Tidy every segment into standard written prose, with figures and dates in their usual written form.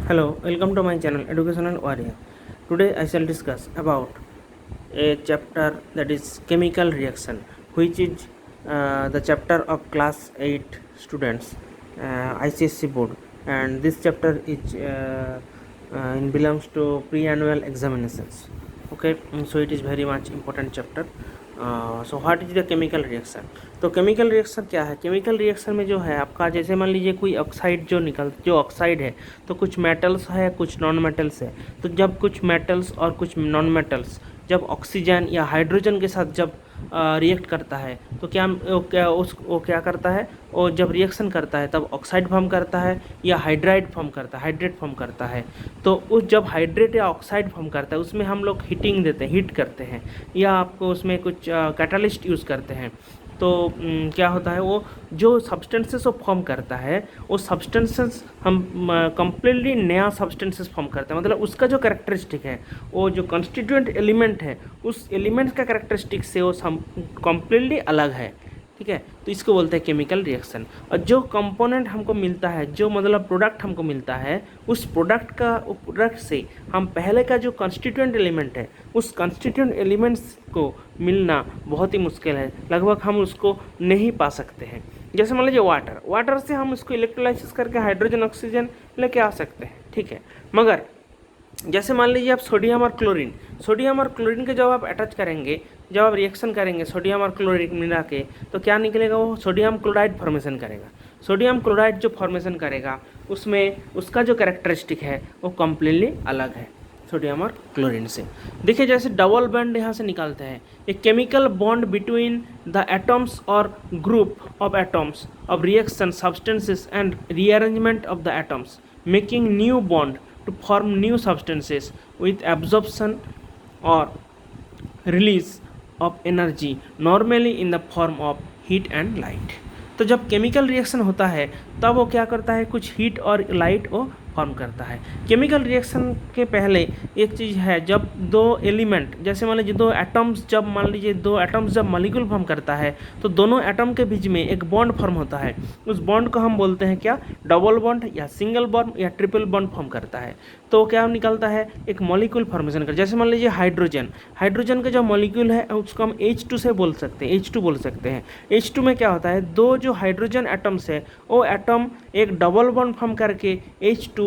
Hello, welcome to my channel Educational Warrior. Today I shall discuss about a chapter that is chemical reaction, which is the chapter of class 8 students ICSC board, and this chapter is belongs to pre-annual examinations. Okay, so it is very much important chapter. So what is the chemical reaction. तो chemical reaction क्या है? Chemical reaction में जो है आपका, जैसे मान लीजिए कोई ऑक्साइड जो ऑक्साइड है, तो कुछ मेटल्स है, कुछ नॉन मेटल्स है। तो जब कुछ मेटल्स और कुछ नॉन मेटल्स जब ऑक्सीजन या हाइड्रोजन के साथ जब रिएक्ट करता है, तो वो क्या करता है, वो जब रिएक्शन करता है तब ऑक्साइड फॉर्म करता है या हाइड्रेट फॉर्म करता है। तो उस जब हाइड्रेट या ऑक्साइड फॉर्म करता है उसमें हम लोग हीट करते हैं, या आपको उसमें कुछ कैटालिस्ट यूज़ करते हैं। तो क्या होता है, वो जो सब्सटेंसेस वो फॉर्म करता है, वो सब्सटेंसेस हम कम्प्लीटली नया सब्सटेंसेस फॉर्म करते हैं। मतलब उसका जो कैरेक्टरिस्टिक है, वो जो कॉन्स्टिट्यूएंट एलिमेंट है, उस एलिमेंट का कैरेक्टरिस्टिक से वो कम्प्लीटली अलग है। ठीक है, तो इसको बोलते हैं केमिकल रिएक्शन। और जो कंपोनेंट हमको मिलता है, जो मतलब प्रोडक्ट हमको मिलता है, उस प्रोडक्ट से हम पहले का जो कॉन्स्टिट्यूएंट एलिमेंट है, उस कॉन्स्टिट्यूएंट एलिमेंट्स को मिलना बहुत ही मुश्किल है, लगभग हम उसको नहीं पा सकते हैं। जैसे मान लीजिए वाटर से हम उसको इलेक्ट्रोलाइसिस करके हाइड्रोजन ऑक्सीजन लेके आ सकते हैं। ठीक है, मगर जैसे मान लीजिए आप सोडियम और क्लोरीन के जब आप अटैच करेंगे, जब आप रिएक्शन करेंगे सोडियम और क्लोरीन मिला के, तो क्या निकलेगा, वो सोडियम क्लोराइड फॉर्मेशन करेगा। सोडियम क्लोराइड जो फॉर्मेशन करेगा, उसमें उसका जो कैरेक्टरिस्टिक है वो कम्प्लीटली अलग है सोडियम और क्लोरीन से। देखिए, जैसे डबल बॉन्ड यहाँ से निकालते हैं, a chemical bond between the atoms और group of atoms of reaction substances and rearrangement of the atoms making new bond to form new substances with absorption or release of energy normally in the form of heat and light। तो जब chemical reaction होता है तब वो क्या करता है, कुछ हीट और लाइट वो फॉर्म करता है। केमिकल रिएक्शन के पहले एक चीज़ है, जब दो एलिमेंट, जैसे मान लीजिए दो एटम्स जब मॉलिक्यूल फॉर्म करता है, तो दोनों एटम के बीच में एक बॉन्ड फॉर्म होता है। उस बॉन्ड को हम बोलते हैं क्या, डबल बॉन्ड या सिंगल बॉन्ड या ट्रिपल बॉन्ड फॉर्म करता है। तो क्या निकलता है, एक मॉलिक्यूल फॉर्मेशन कर। जैसे मान लीजिए हाइड्रोजन का जो मॉलिक्यूल है उसको हम H2 से बोल सकते हैं, H2 बोल सकते हैं। H2 में क्या होता है, दो जो हाइड्रोजन एटम्स है, वो एटम एक डबल बॉन्ड फॉर्म करके H2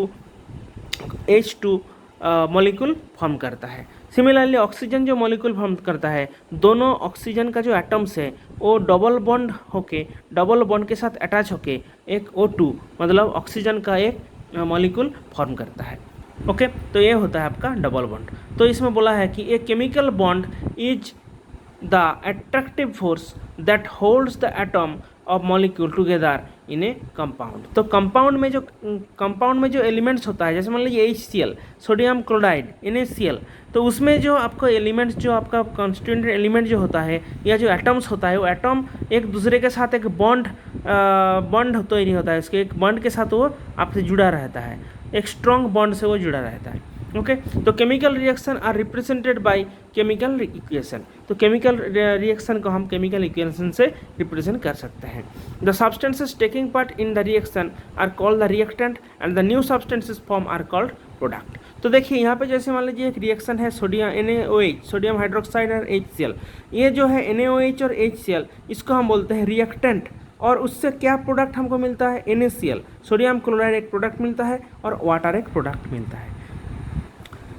मॉलिक्यूल फॉर्म करता है। सिमिलरली ऑक्सीजन जो मॉलिक्यूल फॉर्म करता है, दोनों ऑक्सीजन का जो एटम्स है वो डबल बॉन्ड के साथ अटैच होके एक O2 मतलब ऑक्सीजन का एक मॉलिक्यूल फॉर्म करता है। ओके, तो ये होता है आपका डबल बॉन्ड। तो इसमें बोला है कि ए chemical bond is the attractive force that holds the atom of molecule together in A compound. तो कंपाउंड में जो एलिमेंट्स होता है, जैसे मान लीजिए HCl, सोडियम क्लोराइड, NaCl, तो उसमें जो आपको एलिमेंट्स, जो आपका कॉन्स्टिट्यूएंट एलिमेंट जो होता है या जो एटम्स होता है, वो एटम एक दूसरे के साथ एक बॉन्ड तो ही नहीं होता है, उसके एक बॉन्ड के साथ वो आपसे जुड़ा रहता है, एक स्ट्रॉन्ग बॉन्ड से वो जुड़ा रहता है। ओके, तो chemical reaction are represented by chemical equation. तो केमिकल रिएक्शन को हम केमिकल इक्वेशन से रिप्रेजेंट कर सकते हैं। The substances taking part in the reaction are called the reactant and the new substances form are called product. तो देखिए यहाँ पे जैसे मान लीजिए एक रिएक्शन है NaOH, सोडियम हाइड्रोक्साइड और HCl। ये जो है NaOH और HCl, इसको हम बोलते हैं रिएक्टेंट। और उससे क्या प्रोडक्ट हमको मिलता है, NaCl, सोडियम क्लोराइड एक प्रोडक्ट मिलता है और वाटर एक प्रोडक्ट मिलता है।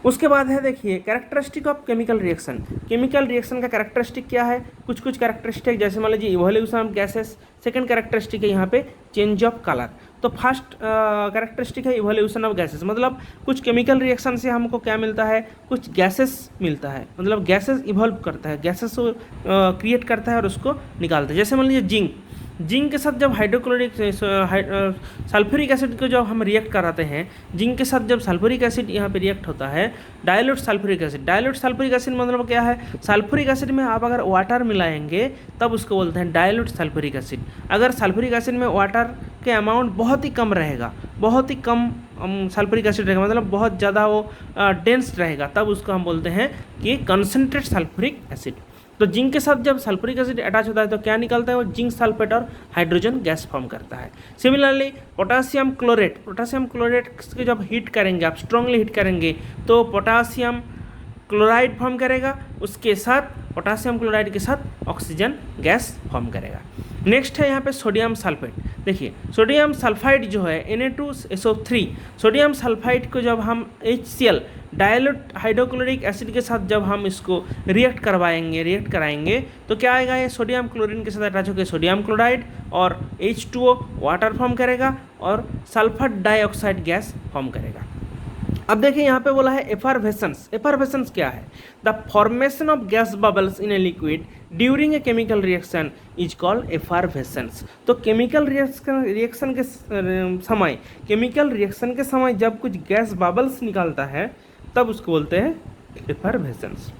उसके बाद है, देखिए, characteristic of chemical reaction. Chemical reaction का कैरेक्टरिस्टिक क्या है, कुछ कैरेक्टरिस्टिक, जैसे मान लीजिए evolution of gases. Second characteristic है यहाँ पे चेंज ऑफ कलर। तो फर्स्ट कैरेक्टरिस्टिक है इवोल्यूशन ऑफ गैसेस, मतलब कुछ केमिकल रिएक्शन से हमको क्या मिलता है, कुछ गैसेस मिलता है, मतलब गैसेस इवॉल्व करता है, गैसेस को क्रिएट करता है और उसको निकालता है। जैसे मान लीजिए जिंक के साथ जब सल्फ्यूरिक एसिड को जब हम रिएक्ट कराते हैं, जिंक के साथ जब सल्फ्यूरिक एसिड यहाँ पे रिएक्ट होता है, डाइल्यूट सल्फ्यूरिक एसिड मतलब क्या है, सल्फ्यूरिक एसिड में आप अगर वाटर मिलाएंगे तब उसको बोलते हैं डाइल्यूट सल्फ्यूरिक एसिड। अगर सल्फ्यूरिक एसिड में वाटर के अमाउंट बहुत ही कम रहेगा, बहुत ही कम सल्फ्यूरिक एसिड रहेगा, मतलब बहुत ज़्यादा वो डेंस रहेगा, तब उसको हम बोलते हैं कि कंसनट्रेट सल्फ्यूरिक एसिड। तो जिंक के साथ जब सल्फ्यूरिक एसिड अटैच होता है तो क्या निकलता है, वो जिंक सल्फेट और हाइड्रोजन गैस फॉर्म करता है। सिमिलरली पोटासियम क्लोरेट को जब हीट करेंगे, आप स्ट्रांगली हीट करेंगे तो पोटासियम क्लोराइड फॉर्म करेगा, उसके साथ पोटासियम क्लोराइड के साथ ऑक्सीजन गैस फॉर्म करेगा। नेक्स्ट है यहाँ पे सोडियम सल्फेट। देखिए सोडियम सल्फाइड जो है Na2SO3, सोडियम सल्फाइड को जब हम HCl डायल्यूट हाइड्रोक्लोरिक एसिड के साथ जब हम इसको रिएक्ट कराएंगे तो क्या आएगा, ये सोडियम क्लोरीन के साथ अटैच होकर सोडियम क्लोराइड और H2O वाटर फॉर्म करेगा और सल्फर डाइऑक्साइड गैस फॉर्म करेगा। अब देखिए यहाँ पे बोला है एफरवेसेंस। एफरवेसेंस क्या है, the formation of gas bubbles in a liquid during a chemical reaction is called effervescence. तो केमिकल रिएक्शन के समय जब कुछ गैस बबल्स निकलता है तब उसको बोलते हैं effervescence.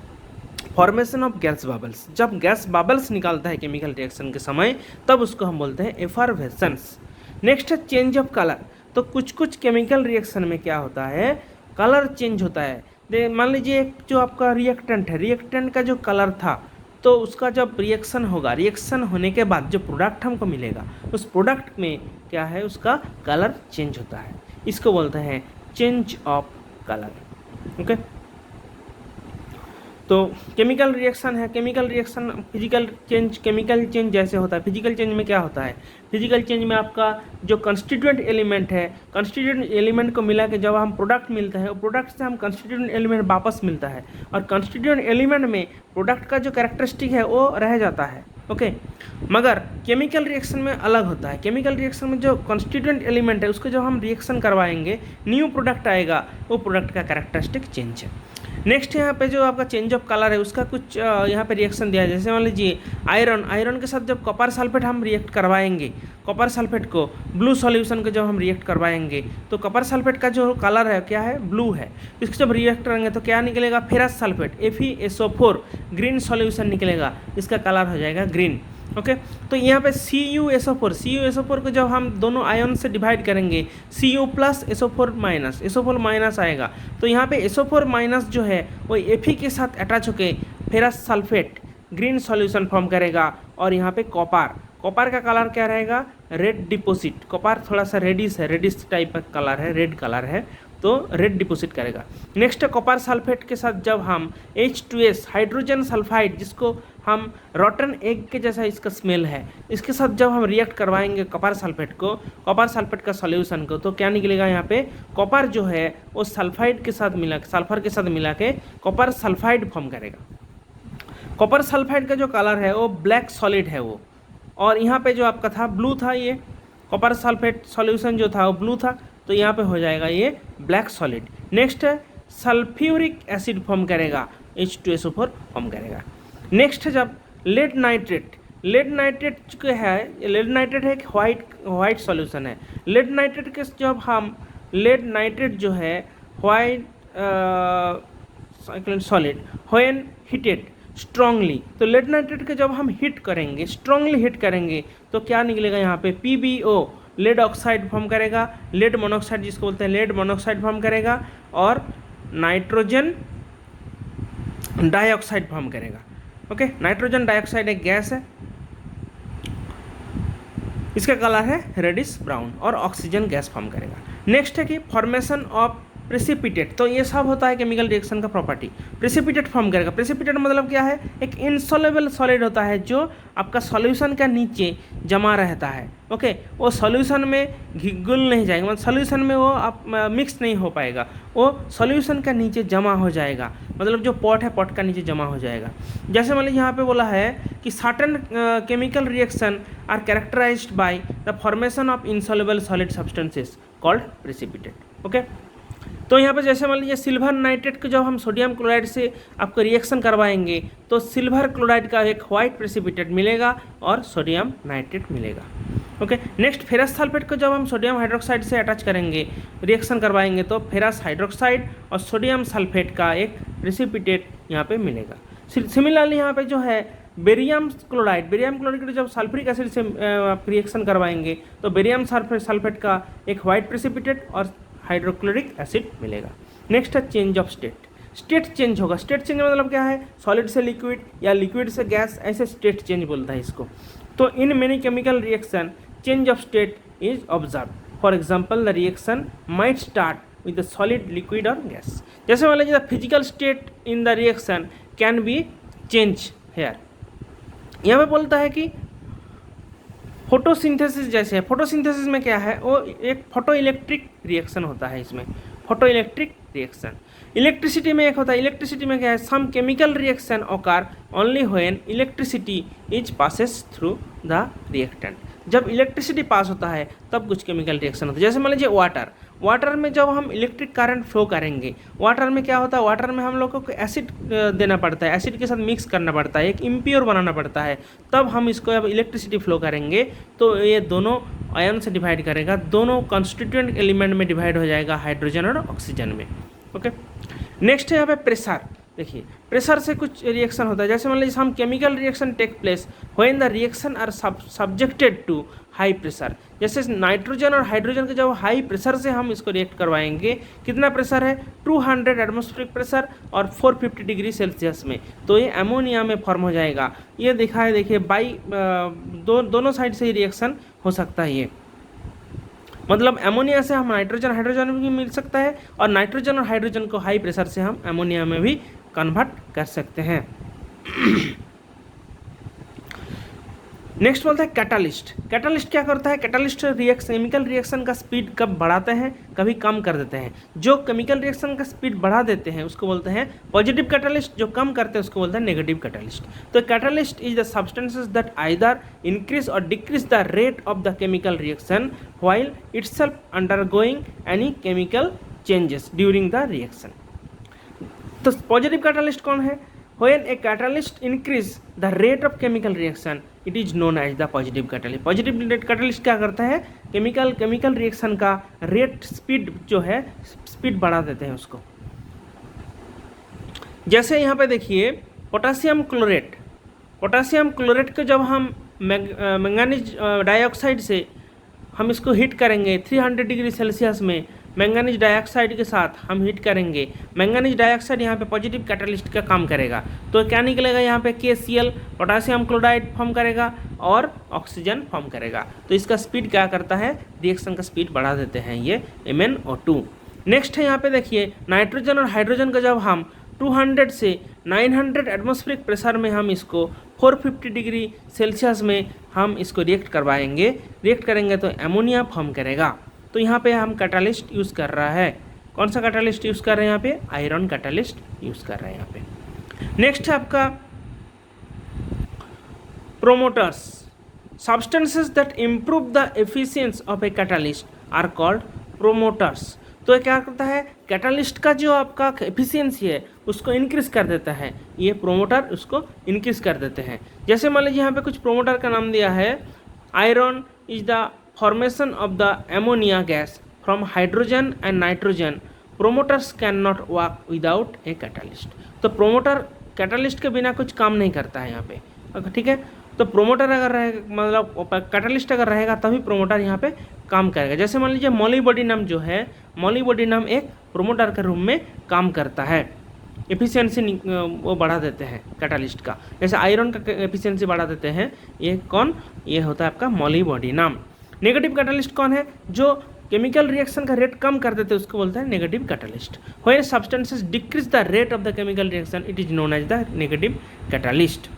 Formation of gas bubbles, जब गैस बबल्स निकलता है केमिकल रिएक्शन के समय तब उसको हम बोलते हैं एफरवेसेंस। नेक्स्ट है चेंज ऑफ कलर। तो कुछ केमिकल रिएक्शन में क्या होता है, कलर चेंज होता है। मान लीजिए एक जो आपका रिएक्टेंट है, रिएक्टेंट का जो कलर था तो उसका जब रिएक्शन होगा, रिएक्शन होने के बाद जो प्रोडक्ट हमको मिलेगा उस प्रोडक्ट में क्या है, उसका कलर चेंज होता है, इसको बोलते हैं चेंज ऑफ कलर। ओके, तो केमिकल रिएक्शन है, केमिकल रिएक्शन फिजिकल चेंज जैसे होता है। फिजिकल चेंज में क्या होता है, फिजिकल चेंज में आपका जो कंस्टिट्यूएंट एलिमेंट है, कंस्टिट्यूएंट एलिमेंट को मिला के जब हम प्रोडक्ट मिलता है, वो प्रोडक्ट से हम कंस्टिट्यूएंट एलिमेंट वापस मिलता है और कंस्टिट्यूएंट एलिमेंट में प्रोडक्ट का जो कैरेक्टरिस्टिक है वो रह जाता है। ओके, मगर केमिकल रिएक्शन में अलग होता है। केमिकल रिएक्शन में जो कंस्टिट्यूएंट एलिमेंट है उसको जब हम रिएक्शन करवाएंगे, न्यू प्रोडक्ट आएगा, वो प्रोडक्ट का कैरेक्टरिस्टिक चेंज है। नेक्स्ट यहाँ पे जो आपका चेंज ऑफ कलर है उसका कुछ यहाँ पे रिएक्शन दिया है। जैसे मान लीजिए आयरन के साथ जब कॉपर सल्फेट हम रिएक्ट करवाएंगे, कॉपर सल्फेट को ब्लू सॉल्यूशन को जब हम रिएक्ट करवाएंगे तो कॉपर सल्फेट का जो कलर है क्या है, ब्लू है। इसको जब रिएक्ट करेंगे तो क्या निकलेगा, ferrous sulphate FeSO4 green solution निकलेगा, इसका कलर हो जाएगा ग्रीन। ओके, तो यहाँ पे CuSO4 को जब हम दोनों आयन से डिवाइड करेंगे, Cu प्लस SO4 माइनस आएगा, तो यहाँ पे SO4 माइनस जो है वो Fe के साथ अटैच होके ferrous sulphate green solution form करेगा। और यहाँ पे कॉपर का कलर क्या रहेगा, रेड डिपोजिट। कॉपर थोड़ा सा रेडिश टाइप का कलर है, रेड कलर है, तो रेड डिपोजिट करेगा। नेक्स्ट है कॉपर सल्फेट के साथ जब हम H2S हाइड्रोजन सल्फाइड, जिसको हम रॉटन एग के जैसा इसका स्मेल है, इसके साथ जब हम रिएक्ट करवाएंगे कॉपर सल्फेट का सॉल्यूशन को, तो क्या निकलेगा, यहाँ पे कॉपर जो है वो सल्फर के साथ मिला के कॉपर सल्फाइड फॉर्म करेगा। कॉपर सल्फाइड का जो कलर है वो ब्लैक सॉलिड है वो, और यहाँ पे जो आपका था ब्लू था, ये कॉपर सल्फेट सॉल्यूशन जो था वो ब्लू था, तो यहाँ पे हो जाएगा ये ब्लैक सॉलिड। नेक्स्ट है सल्फ्यूरिक एसिड फॉर्म करेगा, H2SO4 फॉर्म करेगा। नेक्स्ट है जब लेड नाइट्रेट है, लेड नाइट्रेट है, एक वाइट सॉल्यूशन है। लेड नाइट्रेट के जब हम लेड नाइट्रेट जो है white solid when heated strongly, तो लेड नाइट्रेट के जब हम स्ट्रांगली हीट करेंगे तो क्या निकलेगा, यहाँ पे PbO लेड ऑक्साइड फॉर्म करेगा, लेड मोनोक्साइड जिसको बोलते हैं लेड मोनोक्साइड फॉर्म करेगा, और नाइट्रोजन डाइऑक्साइड फॉर्म करेगा। ओके, नाइट्रोजन डाइऑक्साइड एक गैस है, इसका कलर है रेडिश ब्राउन, और ऑक्सीजन गैस फॉर्म करेगा। नेक्स्ट है कि फॉर्मेशन ऑफ प्रेसिपिटेट। तो ये सब होता है केमिकल रिएक्शन का प्रॉपर्टी। प्रेसिपिटेट फॉर्म करेगा। प्रेसिपिटेट मतलब क्या है, एक इनसॉल्युबल सॉलिड होता है जो आपका सॉल्यूशन का नीचे जमा रहता है। ओके, वो सॉल्यूशन में घुल नहीं जाएगा, मतलब सॉल्यूशन में वो आप मिक्स नहीं हो पाएगा, वो सॉल्यूशन का नीचे जमा हो जाएगा, मतलब जो पॉट है पॉट का नीचे जमा हो जाएगा। जैसे मान लीजिए यहाँ पे बोला है कि certain chemical reaction are characterised by the formation of insoluble solid substances called precipitate. Okay, तो यहाँ पे जैसे मान लीजिए सिल्वर नाइट्रेट को जब हम सोडियम क्लोराइड से आपको रिएक्शन करवाएंगे तो सिल्वर क्लोराइड का एक वाइट प्रेसिपिटेट मिलेगा और सोडियम नाइट्रेट मिलेगा। ओके, नेक्स्ट फेरस सल्फेट को जब हम सोडियम हाइड्रोक्साइड से अटैच करेंगे, रिएक्शन करवाएंगे, तो फेरस हाइड्रोक्साइड और सोडियम सल्फेट का एक प्रेसिपिटेट यहाँ पे मिलेगा। सिमिलरली यहाँ पे जो है बेरियम क्लोराइड को जब सल्फ्यूरिक एसिड से रिएक्शन करवाएंगे तो बेरियम सल्फेट का एक वाइट प्रेसिपिटेट और हाइड्रोक्लोरिक एसिड मिलेगा। नेक्स्ट है change of state. State change होगा। स्टेट चेंज मतलब क्या है, सॉलिड से लिक्विड या लिक्विड से गैस, ऐसे स्टेट चेंज बोलता है इसको। तो in many chemical reaction change of state is observe. For example the reaction might start with the solid, liquid और गैस। जैसे मान लीजिए the physical state in the reaction can be change here. यहाँ पे बोलता है कि फोटोसिंथेसिस जैसे है, फोटोसिंथेसिस में क्या है, वो एक फोटो इलेक्ट्रिक रिएक्शन होता है इसमें, फोटो इलेक्ट्रिक रिएक्शन। इलेक्ट्रिसिटी में एक होता है, इलेक्ट्रिसिटी में क्या है, सम केमिकल रिएक्शन ओकर only when electricity is passes through the reactant. जब इलेक्ट्रिसिटी पास होता है तब कुछ केमिकल रिएक्शन होता है। जैसे मान लीजिए वाटर में जब हम इलेक्ट्रिक करंट फ्लो करेंगे, वाटर में क्या होता है, वाटर में हम लोग को एसिड देना पड़ता है, एसिड के साथ मिक्स करना पड़ता है, एक इम्प्योर बनाना पड़ता है, तब हम इसको जब इलेक्ट्रिसिटी फ्लो करेंगे तो ये दोनों आयन से डिवाइड करेगा, दोनों कॉन्स्टिट्यूएंट एलिमेंट में डिवाइड हो जाएगा, हाइड्रोजन और ऑक्सीजन में। ओके, नेक्स्ट है यहाँ पे प्रेशर। देखिए प्रेशर से कुछ रिएक्शन होता है। जैसे मान लीजिए हम chemical reaction take place when the reaction are subjected to high pressure. जैसे नाइट्रोजन और हाइड्रोजन के जब हाई प्रेशर से हम इसको रिएक्ट करवाएंगे, कितना प्रेशर है, 200 एटमॉस्फेरिक प्रेशर और 450 डिग्री सेल्सियस में, तो ये अमोनिया में फॉर्म हो जाएगा। ये दिखा है, देखिए दोनों साइड से ही रिएक्शन हो सकता है। ये मतलब अमोनिया से हम नाइट्रोजन हाइड्रोजन भी मिल सकता है, और नाइट्रोजन और हाइड्रोजन को हाई प्रेशर से हम अमोनिया में भी कन्वर्ट कर सकते हैं। नेक्स्ट बोलता है कैटालिस्ट। कैटालिस्ट क्या करता है, कैटालिस्ट केमिकल रिएक्शन का स्पीड कब बढ़ाते हैं कभी कम कर देते हैं। जो केमिकल रिएक्शन का स्पीड बढ़ा देते हैं उसको बोलते हैं पॉजिटिव कैटालिस्ट, जो कम करते हैं उसको बोलते हैं नेगेटिव कैटालिस्ट। तो catalyst is the substances that either increase or decrease the rate of the chemical reaction while itself undergoing any chemical changes during the reaction. तो पॉजिटिव कैटालिस्ट कौन है, when a catalyst increase the rate of chemical reaction it is known as the positive catalyst। Positive catalyst क्या करता है, chemical reaction का rate speed जो है speed बढ़ा देते हैं उसको। जैसे यहाँ पे देखिए पोटासियम क्लोरेट को जब हम मैंगानीज डाइऑक्साइड से हम इसको हीट करेंगे 300 डिग्री सेल्सियस में, मैंगानीज डाइऑक्साइड के साथ हम हीट करेंगे, मैंगानीज डाइऑक्साइड यहाँ पे पॉजिटिव कैटालिस्ट का काम करेगा। तो क्या निकलेगा यहाँ पे, KCl पोटासियम क्लोराइड फॉर्म करेगा और ऑक्सीजन फॉर्म करेगा। तो इसका स्पीड क्या करता है, रिएक्शन का स्पीड बढ़ा देते हैं ये MnO2। नेक्स्ट है यहाँ पे देखिए नाइट्रोजन और हाइड्रोजन का जब हम 200 से 900 एटमॉस्फेरिक प्रेशर में हम इसको 450 डिग्री सेल्सियस में हम इसको रिएक्ट करेंगे तो अमोनिया फॉर्म करेगा। तो यहाँ पे हम कैटालिस्ट यूज़ कर रहा है, कौन सा कैटालिस्ट यूज़ कर रहे हैं यहाँ पे, आयरन कैटालिस्ट यूज़ कर रहे हैं यहाँ पे। नेक्स्ट है आपका promoters. Substances that improve the efficiency of a catalyst are called promoters. तो ये क्या करता है, कैटालिस्ट का जो आपका एफिशिएंसी है उसको इंक्रीज कर देता है, ये प्रोमोटर उसको इंक्रीज कर देते हैं। जैसे मान लीजिए यहाँ पे कुछ प्रोमोटर का नाम दिया है, iron is the formation of the ammonia gas from hydrogen and nitrogen, promoters cannot work without a catalyst। तो प्रोमोटर कैटालिस्ट के बिना कुछ काम नहीं करता है यहाँ पे, ठीक है। तो प्रोमोटर अगर रहेगा, मतलब कैटालिस्ट अगर रहेगा तभी प्रोमोटर यहाँ पे काम करेगा। जैसे मान लीजिए मोलिबोडिनम जो है, मोलिबोडिनम एक प्रोमोटर के रूप में काम करता है, एफिशिएंसी वो बढ़ा देते हैं कैटालिस्ट का। जैसे आयरन का एफिशिएंसी बढ़ा देते हैं, ये कौन, ये होता है आपका मोलिबोडिनम। नेगेटिव कैटालिस्ट कौन है, जो केमिकल रिएक्शन का रेट कम कर देते हैं उसको बोलते हैं negative catalyst. When substances decrease the rate of the chemical reaction it is known as the negative catalyst.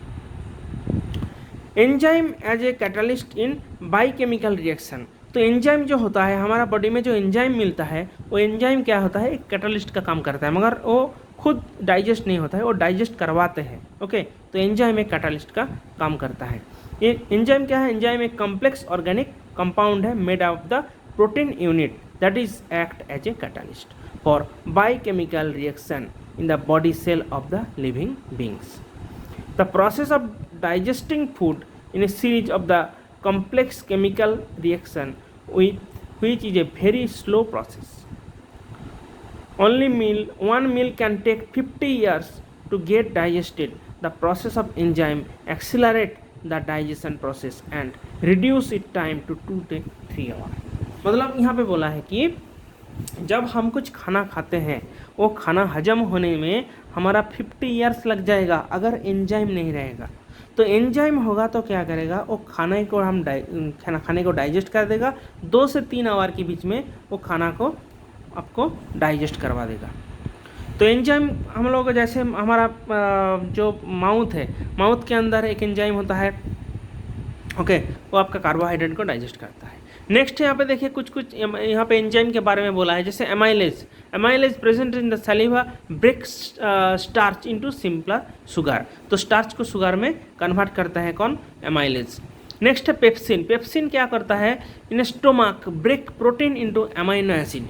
Enzyme as a catalyst in biochemical reaction. तो एंजाइम जो होता है हमारा बॉडी में, जो एंजाइम मिलता है वो एंजाइम क्या होता है, एक कैटालिस्ट का काम करता है, मगर वो खुद डाइजेस्ट नहीं होता है, वो डाइजेस्ट करवाते हैं। ओके, तो एंजाइम एक कैटालिस्ट का काम करता है। ये एंजाइम क्या है, एंजाइम एक कॉम्प्लेक्स ऑर्गेनिक कंपाउंड है made of the protein unit that is act as a catalyst for biochemical reaction in the body cell of the living beings. The process of digesting food in a series of the complex chemical reaction which is a very slow process. One meal can take 50 years to get digested. The process of enzyme accelerate the digestion process and reduce its time to 2 to 3 hours. मतलब यहाँ पे बोला है कि जब हम कुछ खाना खाते हैं वो खाना हजम होने में हमारा 50 ईयर्स लग जाएगा अगर एंजाइम नहीं रहेगा। तो एंजाइम होगा तो क्या करेगा, वो खाने को डाइजेस्ट कर देगा, 2 से 3 आवर के बीच में वो खाना को आपको डाइजेस्ट करवा देगा। तो एंजाइम हम लोग जैसे हमारा जो माउथ है, माउथ के अंदर एक एंजाइम होता है, ओके, वो आपका कार्बोहाइड्रेट को डाइजेस्ट करता है। नेक्स्ट यहाँ पे देखिए कुछ यहाँ पे एंजाइम के बारे में बोला है, जैसे amylase present in the saliva break starch into simpler sugar. तो स्टार्च को शुगर में कन्वर्ट करता है कौन, एमाइलेज। नेक्स्ट है पेप्सिन क्या करता है, in stomach break protein into amino acid.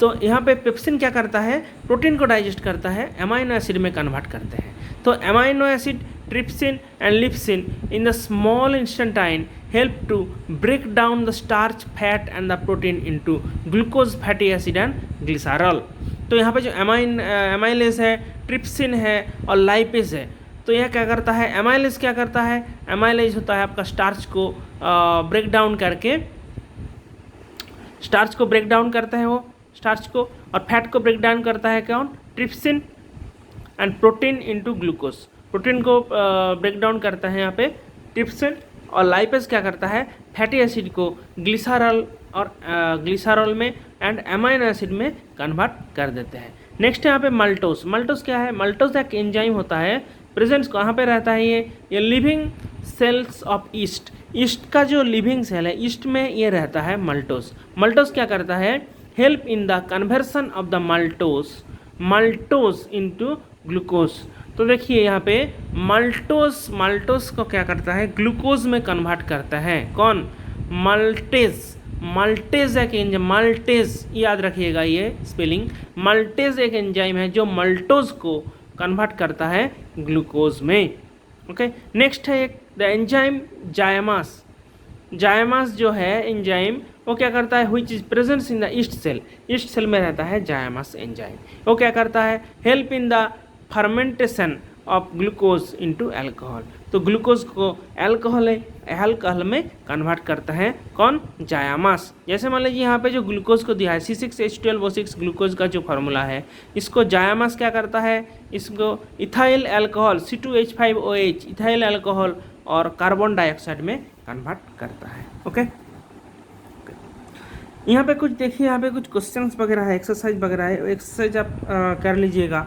तो यहाँ पे पेप्सिन क्या करता है, प्रोटीन को डाइजेस्ट करता है, अमाइनो एसिड में कन्वर्ट करते हैं। तो amino acid trypsin and lipsin in the small intestine help to break down the starch, fat and the protein into glucose, fatty acid and glycerol। तो यहाँ पे जो एमाइलेज है, ट्रिप्सिन है और लाइपेज है, तो यह क्या करता है, एमाइलेज क्या करता है, एमाइलेज होता है आपका स्टार्च को ब्रेक डाउन करके, स्टार्च को ब्रेक डाउन करता है वो स्टार्च को, और फैट को ब्रेक डाउन करता है कौन, trypsin, and protein into glucose, protein को ब्रेक डाउन करता है यहाँ पे ट्रिप्सिन, और लाइपेज क्या करता है, फैटी एसिड को ग्लिसरॉल और ग्लिसरॉल में एंड अमाइनो एसिड में कन्वर्ट कर देते हैं। नेक्स्ट यहाँ पे मल्टोस क्या है, मल्टोस एक एंजाइम होता है, प्रेजेंस कहाँ पे रहता है, ये लिविंग सेल्स ऑफ ईस्ट का जो लिविंग सेल है ईस्ट में ये रहता है मल्टोस क्या करता है, help in the conversion of the maltose into glucose. तो देखिए यहाँ पे माल्टोस को क्या करता है, ग्लूकोज में कन्वर्ट करता है कौन, माल्टेज एक एंजाइम, माल्टेज याद रखिएगा ये स्पेलिंग, माल्टेज एक एंजाइम है जो माल्टोज को कन्वर्ट करता है ग्लूकोज में। ओके, नेक्स्ट है एक द एंजाइम जायमास जो है एंजाइम, वो क्या करता है, which is present in the yeast cell में रहता है जायमास एंजाइम। वो क्या करता है, help in the fermentation of glucose into alcohol. तो ग्लूकोज को अल्कोहल में कन्वर्ट करता है कौन, जायामास। जैसे मान लीजिए यहाँ पे जो ग्लूकोज को दिया है C6H12O6 ग्लूकोज का जो फार्मूला है, इसको जायामास क्या करता है, इसको ethyl alcohol C2H5OH ethyl alcohol और कार्बन डाइऑक्साइड में कन्वर्ट करता है। ओके, यहाँ पे कुछ देखिए, यहाँ पे कुछ क्वेश्चंस वगैरह है, एक्सरसाइज वगैरह है, एक्सरसाइज आप कर लीजिएगा,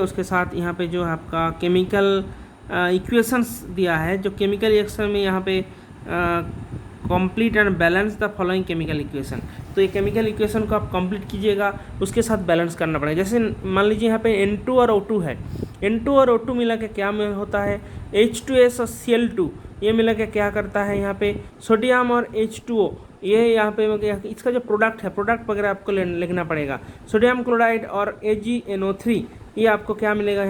उसके साथ यहाँ पे जो आपका केमिकल इक्वेशंस दिया है, जो केमिकल रिएक्शन में यहाँ पे complete and balance the following chemical equation. तो ये केमिकल इक्वेशन को आप कंप्लीट कीजिएगा, उसके साथ बैलेंस करना पड़ेगा। जैसे मान लीजिए यहाँ पे N2 और O2 है, N2 और O2 मिला के क्या में होता है, H2S और Cl2, ये मिला के क्या करता है, यहाँ पे सोडियम और H2O, ये यहाँ पे इसका जो प्रोडक्ट है, प्रोडक्ट वगैरह आपको लिखना पड़ेगा। सोडियम क्लोराइड और AgNO3, ये आपको क्या मिलेगा,